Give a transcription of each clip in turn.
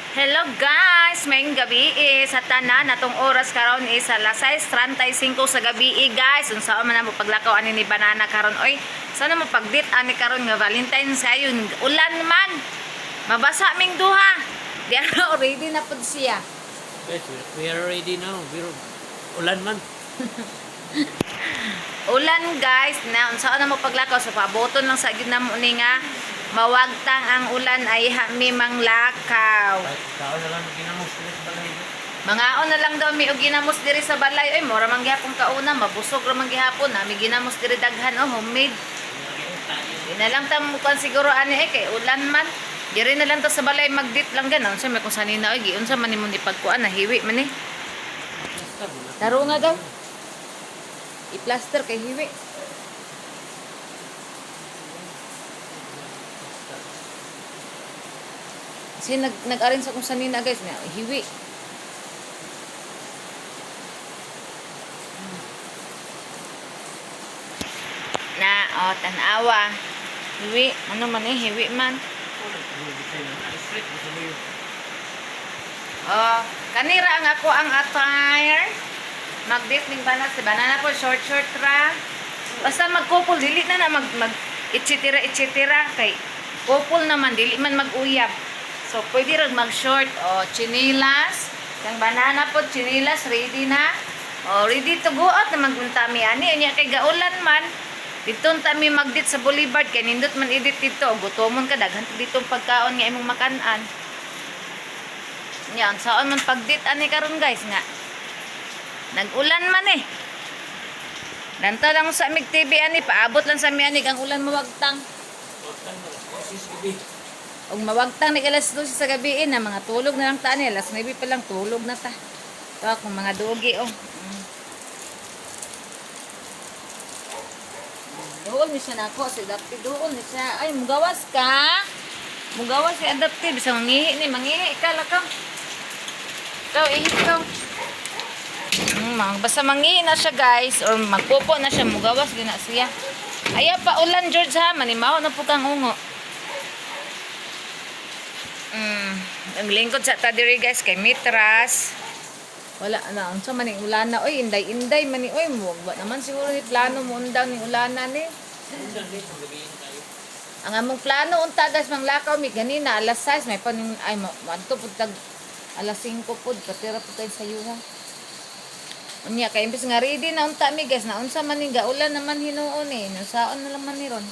Hello guys, mayong gabi sa tanan natong oras karon is alas 6:35 sa gabi guys. Unsa man mo paglakaw ani ni banana karon oy. Sana mo pagdit ani karon nga Valentine's kayon. Ulan man. Mabasa ming duha. Di ano ready na pud siya. Yes, we are ready now. Ulan man. Ulan guys, na unsa na mo paglakaw sa paboton lang sa gid namo ni nga mawagtang ang ulan ay hami manglakaw. Kaon na lang ginamos sa balay. Mangaon na lang daw mi og ginamos diri sa balay. Ay mura man gyapon kauna, mabusog ra man gyapon. Nami ginamos diri daghan homemade. Di na lang ta mo kan siguro ani kay ulan man. Diri na lang ta sa balay magdit lang ganon. Unsa may kung sanina oy giunsa man nimong ipagkuan na hiwi man ni. Daro nga daw. I-plaster kay hiwi. Kasi nag-arrange sa kung sanina guys na hiwi. Na tanawa. Hiwi, ano man hiwi man. Kanira ang ako ang attire. Magdit ning banana po short ra. Basta magkupol dili na mag etcetera kay couple naman dili man maguyab. So pwede ra mag-short o chinilas. Kang banana po chinilas ready na. Ready to go out na maguntami ani unya kay gaulan man. Dito tami magdit sa Boulevard kay nindot man edit dito gutomon ka daghan dito pagkaon nga imong makanan. Nya unsaon man pagdit ani karon guys nga. Nag-ulan man eh. Danto lang sa Mig TV ani paabot lang sa mi ani ang ulan mawagtang. Og mawagtang ni alas 12 sa gabi na mga tulog na lang ta ni alas 9 pa lang tulog na ta. To akong mga dugi Doon ni siya nako si Adapti doon ni siya. Ay mugawas ka. Mugawas si Adapti bisa mangihi ni mangihi ikala ka. Ikaw ihit ka. Basta mangihi na siya guys or magpupo na siya mugawas din na siya. Aya pa ulan George ha manimaw na po kang ungo. Ang lingkod sa tadiri guys kay Mitras. Wala na unsa man ning ulan na oy inday man ni oy mo ba naman siguro ni plano mo undang ning ulan na ni. Ang among plano unta guys manglakaw mi ganina alas 6 may paning ay madto pud tag alas 5 pud katira pud tay sayuha. Unya kay imbes nga ready na unta mi guys na unsa man ning gaulan naman hinuon eh nasaon na lang man ni ron.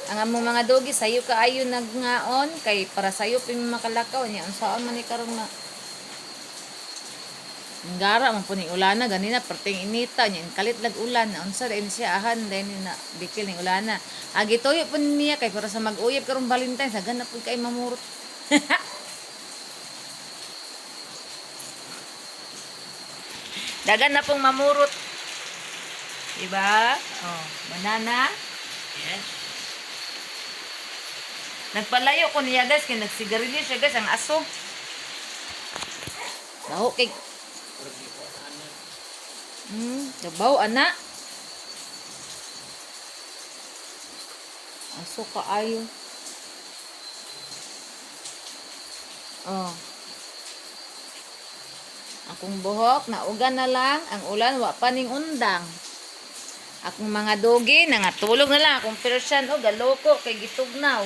Ang among mga dogi sayo kaayo nagngaon kay para sayo ping makalakaw niya unsaon man ni karon na ngara man po ni ulana ganina perting inita niya kalit lag ulan unsa din siya ahan din na bikil ning ulana agi toyo po niya kay para sa mag-uyab karong Valentine sa ganap pud kay mamurot. Dagan na pong mamurot. Diba? Banana. Yes. Nagpalayo ko niya guys, kaya nagsigarilyo siya guys, ang aso. Baho kay... Dabaw, anak. Aso kaayo. Akong buhok, naugan na lang. Ang ulan, wa pa ning undang. Akong mga dogi, nangatulog na lang. Akong Persian, galoko, kay gitugnaw.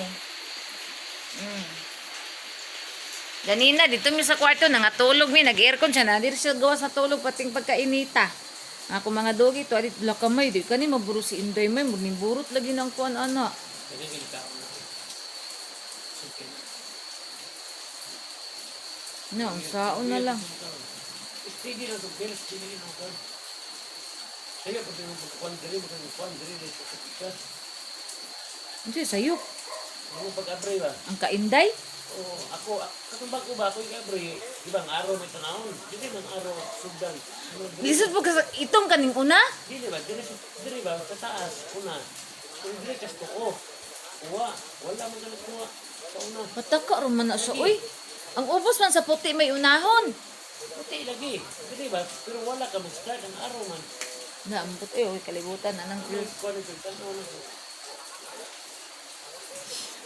Ganina, dito mi sa kwarto, nangatulog mi. Nag-aircon siya, nadir siya gawa sa tulog, pating pagkainita. Akong mga dogi, to, adit lakamay, di ka ni maburo si Inday may, burot lagi ng kuan, ano. No, ang saon na lang. Steady lang itong beres, steady lang ito. Kaya pati yung pagkakuan diri, magkakuan diri, dito sa pikas. Ano siya, sayop? Ano pag-abray ba? Ang kainday? Oo, katumbag ko ba, ako yung abray, ibang araw may tanahon. Hindi man araw, sugdan. Lisod po kasi itong kaning una? Hindi ba, diri ba, sa taas, una. Kung diri kas tuko, wala man ganit kuha, sa una. Pataka man na siya, uy. Ang ubos man sa puti may unahon. Puti lagi, diri ba, pero wala ka mag-start ang araw man. Naambot uy, kalibutan na ng Kuha nito, tanaw na ko.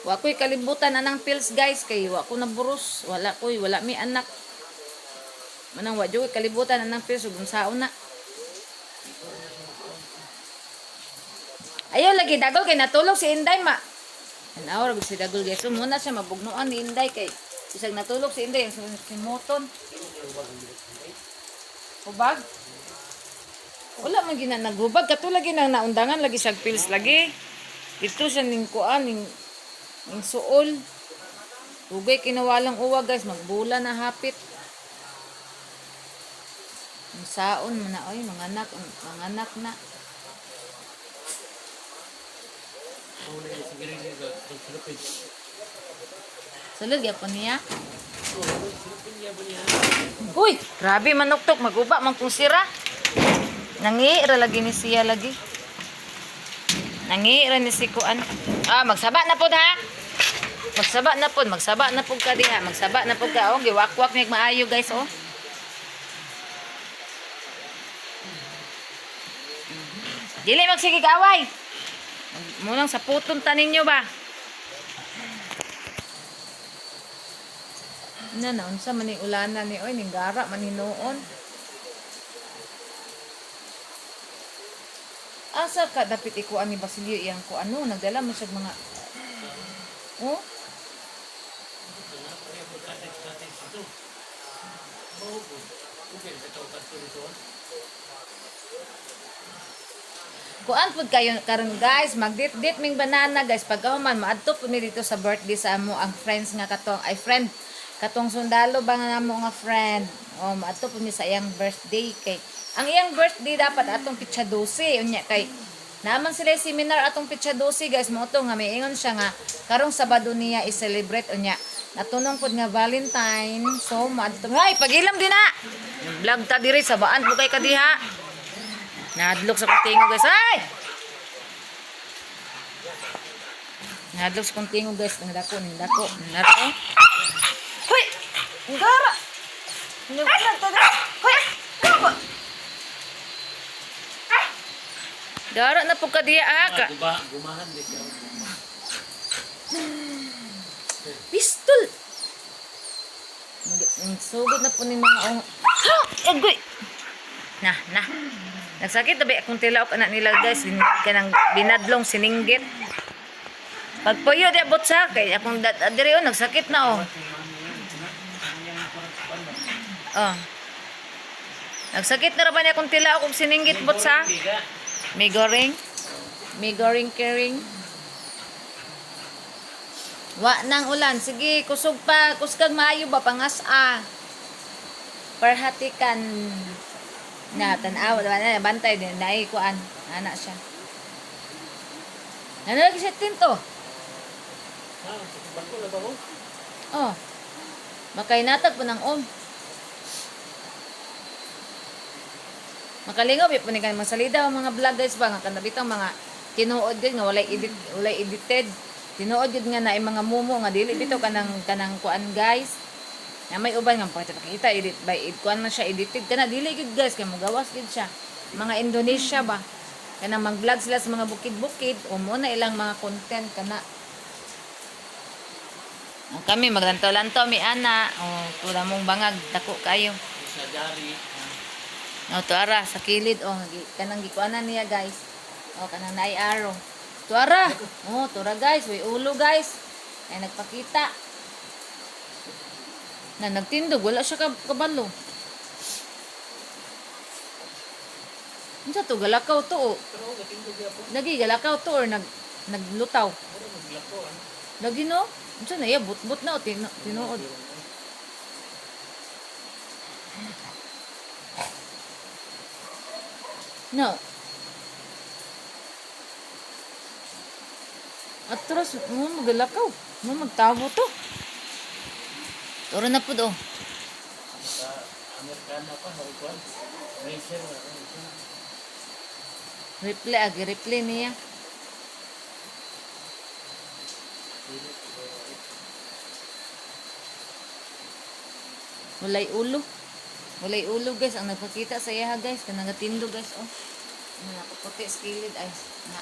Wa ko'y kalibutan anang pills guys kay wa ko naburos. Wala mi anak. Manang wa jud kalibutan anang pills ug unsaon na. Ayaw lagi dagol kay natulog si Inday ma. Anawar gud si dagol guys. So muna siya mabugnoan ni Inday kay isag natulog si Inday ang simuton. Hubag. Wala man gina naghubag kato lagi nang naundangan lagi siya pills lagi. Dito siya ning kuan ning suol. Ugay kinawalang uwa guys, magbula na hapit. Ang saon mo na oy, mga anak na. Wala yung sigarilyo sa silupin. Sulod gyapon niya. Silupin niya ba niya? Uy, grabe manuktok, maguba man kung sira. Nangiira lagi ni siya lagi. Nangiira ni si kuan. Magsaba na pod ha. Magsaba na pod ka diha. Magsaba na pod ka. Giwakwak niya maayo guys oh. Dili magsige kaaway. Munang sa puton tanin nyo ba? Unsa man ni ulana ni oy ning gara man hinuon. Asa ka dapat ikuan ni Basilio iyang ko ano nagdala mo siya mga oh kuan pud kayo karon guys magdit-dit ming banana guys pagkahuman maadto pud mi dito sa birthday sa amo ang friends nga friend katong sundalo ba nga namo nga friend maadto pud mi sa iyang birthday kay ang iyang birthday dapat atong pitsa 12 unya kay naman sila seminar atong pitsa 12 guys mo to nga miingon siya nga karong Sabado niya i-celebrate unya natunong pud nga Valentine so maadto hay pagilam din na vlog ta diri sa baan po kay kadiha nadlok sa kuntingo guys ay nadlok sa kuntingo guys nindako hoy ngara hoy dara na po kadiya ka Gumahan din siya. pistol sugod na po ni mga agoy na nagsakit tabi akong tilaok anak nila guys kanang binadlong sininggit pagpuyo di abot sa kay akong diri nagsakit na nagsakit na ra ba niya akong tilaok og sininggit bot sa may goring caring wa nang ulan sige kusog pa kuskag maayo ba pangas-a perhatikan na tanaw na bantay din dai kuan anak siya lagi siya tinto Bangko na ba mo? makainatag po ng makalingaw po ni kanang masalida ang mga vlog guys ba nga kanabitang mga tinuod gid nga walay edited tinuod gid nga na mga mumo nga dili bitaw kanang kuan guys na may uban nga pakita edit by kuan man siya edited kana dili gid guys kay mogawas gid siya mga Indonesia ba kanang mag-vlog sila sa mga bukid-bukid o mo na ilang mga content kana kami maglantaw-lantaw mi ana tula mong bangag dako kayo Sa dari. tuara sa kilid kanang gikuanan niya guys kanang naay araw tuara tuara guys way ulo guys ay nagpakita na nagtindog wala siya kabalo unsa to galakaw to Pero gatindog ya po. lagi galakaw to or naglutaw Pero maglako ano. lagi no unsa na ya butbut na tinuod no atras mo magalakaw mo magtabo to turo na pud Sa Amerikana pa harikuan. Racer na. replay niya walay ulo guys ang nagpakita sa iya guys kanang gatindo guys napuputi skilid ay na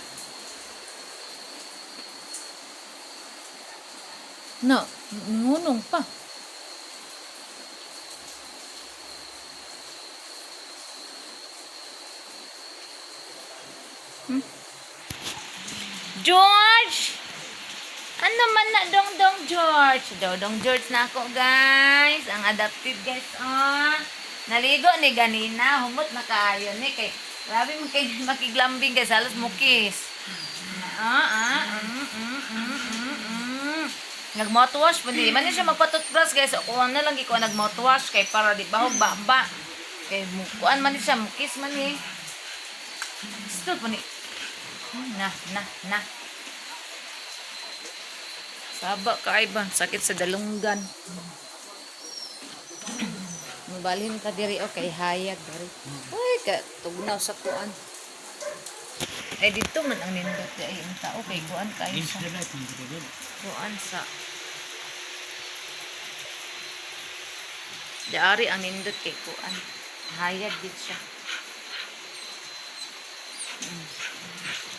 No, ngunong pa. George! Ano man na Dongdong George? Dongdong George na ako, guys. Ang adapted, guys. Oh. Naligo ni ganina. Humot na kaayo ni. Kay, grabe mo kay makiglambing, guys. Halos mukis. Nag-mouthwash. Hindi man siya magpa-toothbrush, guys. O kuha na lang ikaw nag-mouthwash. Kay para di bahog ba. Kay kuhaan man siya. Mukis man eh. Gusto po ni. Na. Saba ka ay ba? Sakit sa dalunggan. Mabalhin ka diri o kay hayag diri. Uy, ka tugnaw sa kuan. Ay dito man ang nindot ay ang tao kay kuan kayo sa. Kuan sa. Diari ang nindot kay kuan. Hayag dit siya.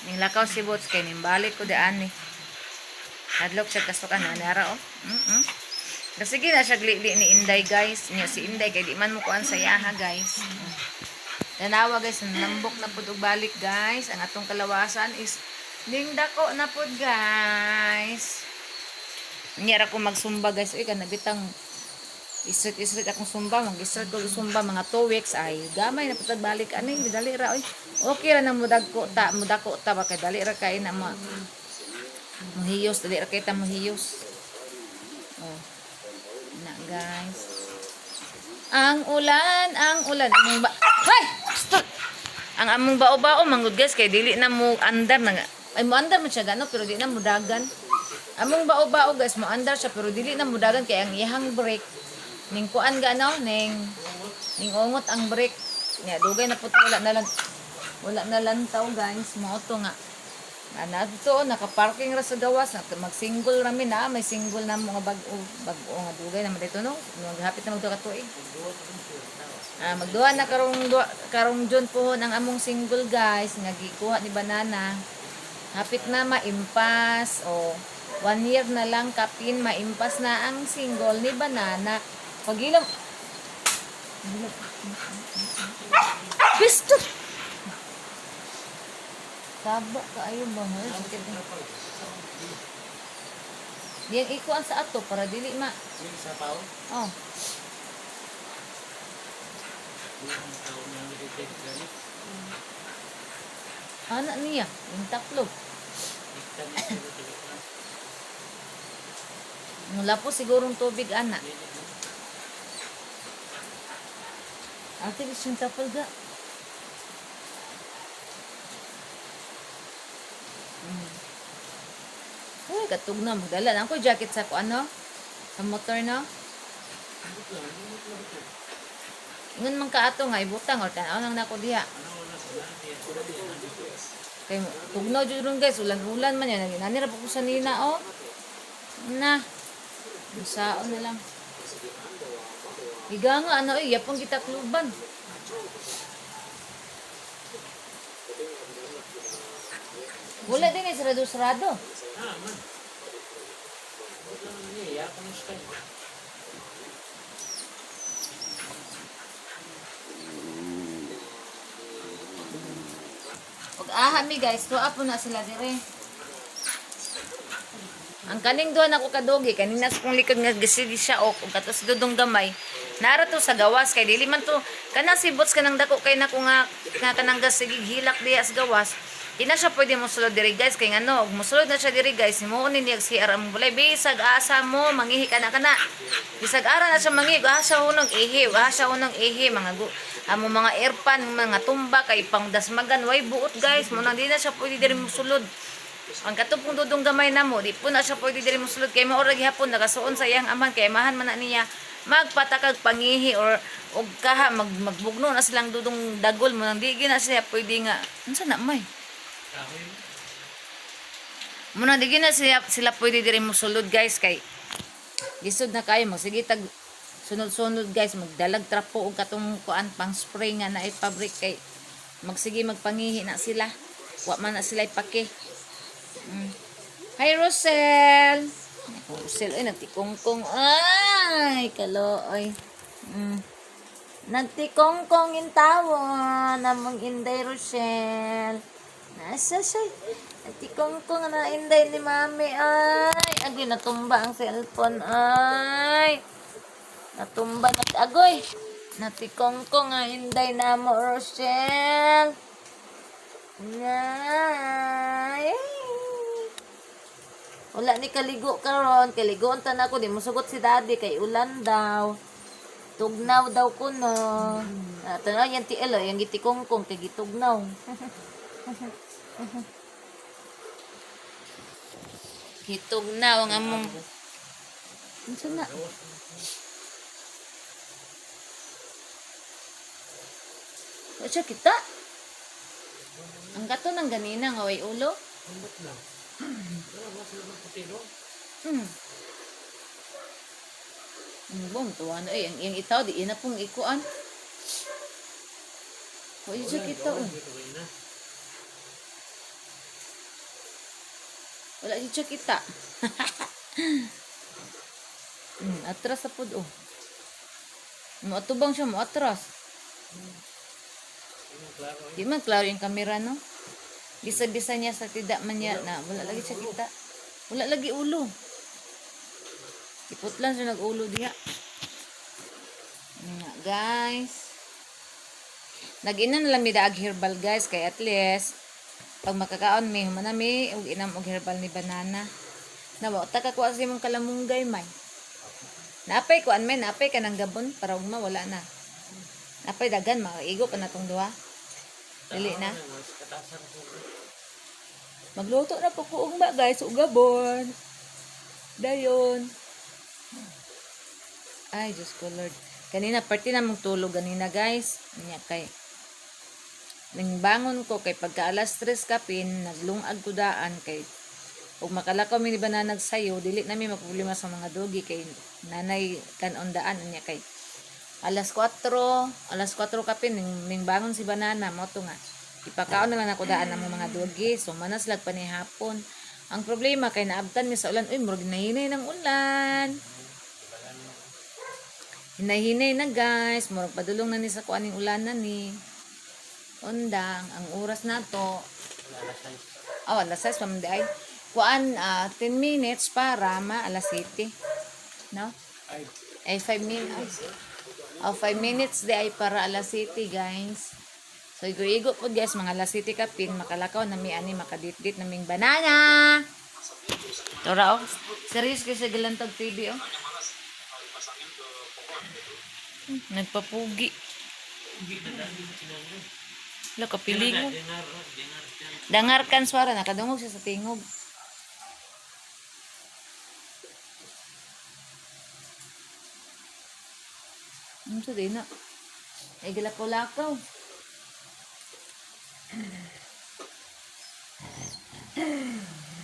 Ning lakaw si Bots kay nimbalik ko daan ni. Hadlok siya kasukan na nara oh. Kasi gina siya glili ni Inday guys. Niya si Inday kay di man mo kuan sa yaha guys. Tanawa guys, nambok na pud og balik guys. Ang atong kalawasan is ning dako na pud guys. Niya ra ko magsumba guys. Uy kana bitang isrit akong sumba, mag-isrit ko sumba mga 2 weeks ay gamay na putad balik ani dali ra oy. Okay ra na mudako ta ba kay dali ra kay na mahiyos dali ra kay ta mahiyos. Oh. Na guys. Ang ulan. Hay! Stop. Ang among bao-bao manggod guys kay dili na mo andar na ay mo andar man siya gano pero di na mo dagan. Among bao-bao guys mo andar siya pero dili na mo dagan kay ang iyang break ning kuan gano ning ungot ang break nya dugay na pud wala na lantaw guys mo to nga ana dito naka-parking ra sa gawas mag-single rami na may single na mga bag-o nga dugay naman dito no maghapit na magduha ka tuig magduha na karong June po ang among single guys nga gikuha ni Banana hapit na maimpas o 1 year na lang kapin maimpas na ang single ni Banana. Pagilam. Bisto. Saba ka ayo ba mo? Diyan ikuan sa ato para dili ma. Sa pao? Oh. Anak niya, yung taklog. Mula po sigurong tubig anak. Ate, gusto yung tapal ga. Uy, katug na. Magdala lang ko jacket sa ko ano? Sa motor na. Ingon man ka ato nga, ibutang. O tanaw lang na ako diha. Kay tugnaw jud ron guys. Ulan-ulan man yan. Nanira po ko sa nina oh. Na. Masaon na lang. Higa nga, ano yapang kita kluban. Wala din eh, sarado-sarado. Man. Yapang sky. Pag ahami guys, tuwa po na sila dire. Ang kaning duha na ko kadogi, kaning nasa kong likod nga gisidi siya o kung katos dudong gamay. Nara to sa gawas kay dili man to kanang si Bots kanang dako kay nako nga kanang sige hilak diha sa gawas. Ina siya pwede mo sulod diri guys kay ngano og mosulod na siya diri guys himuon ni si aram bulay bisag asa mo mangihi kana. Bisag ara na siya mangihi asa hunong ihi mga amo mga airpan mga tumba kay pangdasmagan way buot guys mo nang di na siya pwede diri mosulod. Ang katupong dudong gamay na mo, di po na siya pwede diri mosulod kay maurag hapon nagasuon sa iyang aman kay mahan man na niya magpatakag pangihi or og kaha magbugno na silang dudong dagol mo nang di na siya pwede nga unsa na may muna di na sila pwede diri mosulod guys kay lisod na kayo magsige tag sunod-sunod guys magdalag trapo og katong kuan pang spray nga na ipabrick kay magsige magpangihi na sila wa man na sila ipake. Hi Rosel. Pusil, ay, nagtikongkong. Ay, kalooy. Nagtikongkong yung tawa namang Inday Rochelle. Nasa siya? Nagtikongkong na Inday ni Mami. Ay, agoy, natumba ang cellphone. Ay, natumba na. Agoy, natikongkong ang Inday na mo, Rochelle. Ay. Wala ni kaligo karon, kaligoon tan ako di mo sugot si daddy kay ulan daw. Tugnaw daw kuno. Tanaw yan ti elo, yang gitikongkong kay gitugnaw. Gitugnaw ang among. Unsa na? Wala kita. Ang gato ng ganina nga way ulo. Ambot lang. Wala mo sila magputiro. Bong tuwa na eh. Yung itaw, di ina pong ikuan. O, yung kita o. Wala yung kita. Atras sa pod o. Maatubang siya, maatras. Di man klaro yung kamera no. Bisa-bisa niya sa tidak man niya na wala lagi siya kita. Wala lagi ulo. Ipot lang siya nag-ulo diha. Nga, guys. Nag-inan lang mi daag herbal guys kay at least pag makakaon mi humanami ug inam og herbal ni banana. Nawa ta ka kuha sa imong kalamunggay may. Napay kuan may napay ka ng gabon para ugma wala na. Napay dagan maigo pa natong duha. Dili na. Magluto na po ko ugma guys ug gabon. Dayon. Ay, Diyos ko Lord. Kanina, party na mong tulog ganina, guys. Niya kay nang bangon ko kay pagka alas 3 kapin, naglungag ko daan kay ug makalakaw mi ni ba na nagsayo, dili na mi magproblema sa mga dogi kay nanay kanon daan niya kay alas 4 kapin ning bangon si banana mo to nga. Ipakaon na lang ako daan ang mga dogi, so manas lag pa ni hapon. Ang problema kay naabtan mi sa ulan, uy, murag nahinay ng ulan. Hinahinay na guys, murag padulong na ni sa kuan ning ulanan ni. Undang ang oras nato. Alas 6 pa man di ay. Kuan 10 minutes para alas 7. No? Ay 5 minutes. 5 minutes di ay para alas 7 guys. So igo po guys mga alas 7 kapin makalakaw na mi ani makadit-dit naming banana. Tora oh. Serious kasi galantag TV oh. Nagpapugi. Wala kapilingo. Dangarkan swara. Nakadungog siya sa tingog. Ano sa din na? Ay galakaw-lakaw.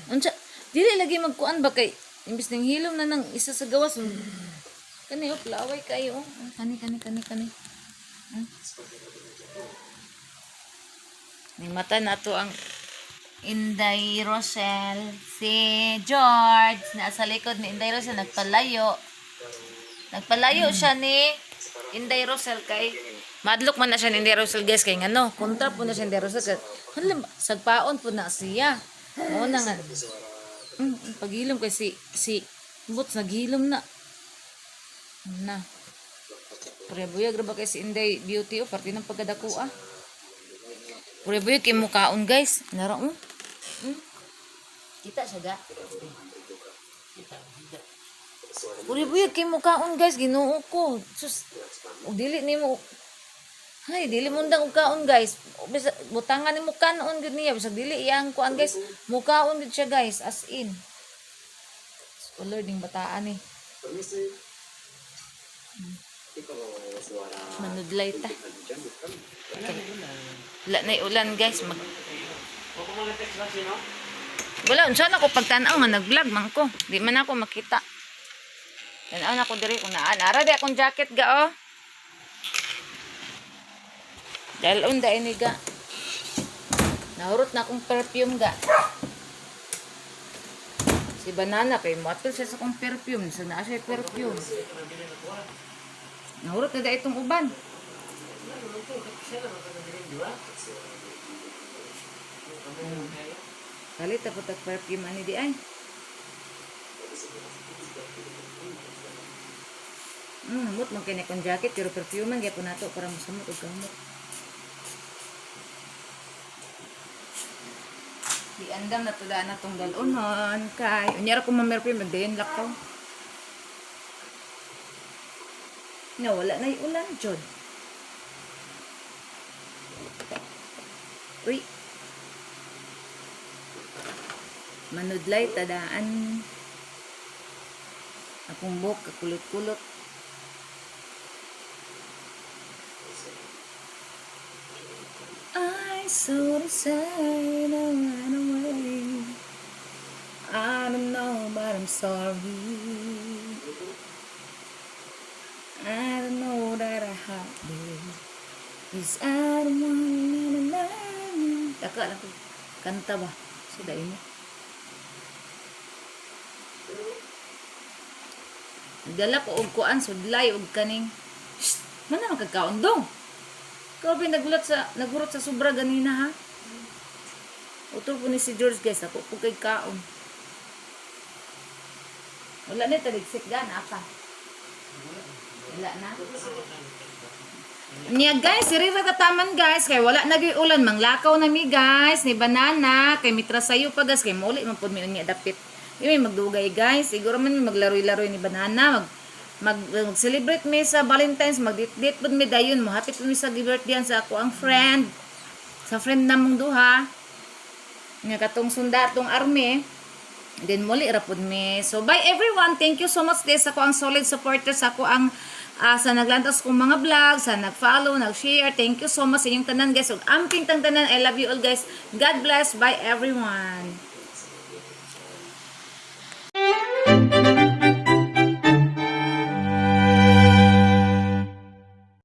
Unsa? Dili lagi magkuan ba kay imbis ning hilom na nang isa sa gawas. Kani oh, laway kayo. Kani. Ning mata na to ang Inday Rochelle. Si George na sa likod ni Inday Rochelle nagpalayo. Nagpalayo siya ni Inday Rochelle kay madlok man na siya ni Inday Rochelle guys kay ngano, kontra po na siya Inday Rochelle. Halim sagpaon po na siya. Oo na nga. Paghilom kay si Boots naghilom na. Na. Pure-buya graba kay si Inday Beauty o parte ng pagkadako ah. Pure-buya kay mukaon guys. Nara mo. Kita siya ga. Pure-buya kay mukaon guys, Ginoo ko. Sus. Og dili nimo. Hay, dili mo ndang og kaon guys. Bisag butangan ni mukaon gud niya bisag dili iyang kuan guys. Mukaon gud siya guys as in. Color ding bataan ni. Manudlay ta. Wala na ulan guys. Wala, unsa na ko pagtanaw nga nag-vlog man ko. Di man ako makita. Tanaw na ko diri kung naan. Ara di akong jacket ga oh. Dahil unda ini ga. Nahurot na akong perfume ga. Si Banana kay matul siya sa kong perfume. So naa siya perfume. Nahurot na da itong uban. Kalit ako tag perfume ani di ay. Mut man kini kong jacket pero perfume man gyapon nato para masamot og gamot. Di andam na tudaan na tong dalunon kay unyara ko mamerfume magdayon lakaw. Wala na yung ulan, Jod. Uy. Manudlay, tadaan. Akong buhok, kakulot-kulot. I so decided to run away. I don't know, but I'm sorry. I don't know that I have been. Is I don't wanna love you. Taka lang ko. Kanta ba? Sida mo. Nagdala ko og kuan sudlay og kaning. Shh! Man na magkakaon dong. Grabe nagurot sa sobra ganina ha. Utol po ni si George guys. Ako po kay kaon. Wala na taligsik gana apa. Wala na. Niya guys, sirira kataman guys. Kay wala nagay ulan. Manglakaw na mi guys. Ni Banana. Kay mitra sayo pa guys. Kay muli man po mi niya dapit. May magdugay guys. Siguro man maglaroy-laroy ni Banana. Mag-celebrate mi sa Valentine's. Mag-date po mi dayon. Mahapit po mi sa birthday sa ako ang friend. Sa friend na mong duha. Nga katong sunda atong army. Then muli rapod mi. So bye everyone. Thank you so much guys. Ako ang solid supporters. Ako ang sa naglantas kong mga vlog, sa nag-follow, nag-share. Thank you so much sa inyong tanan guys. Ug amping tanan. I love you all guys. God bless. Bye everyone.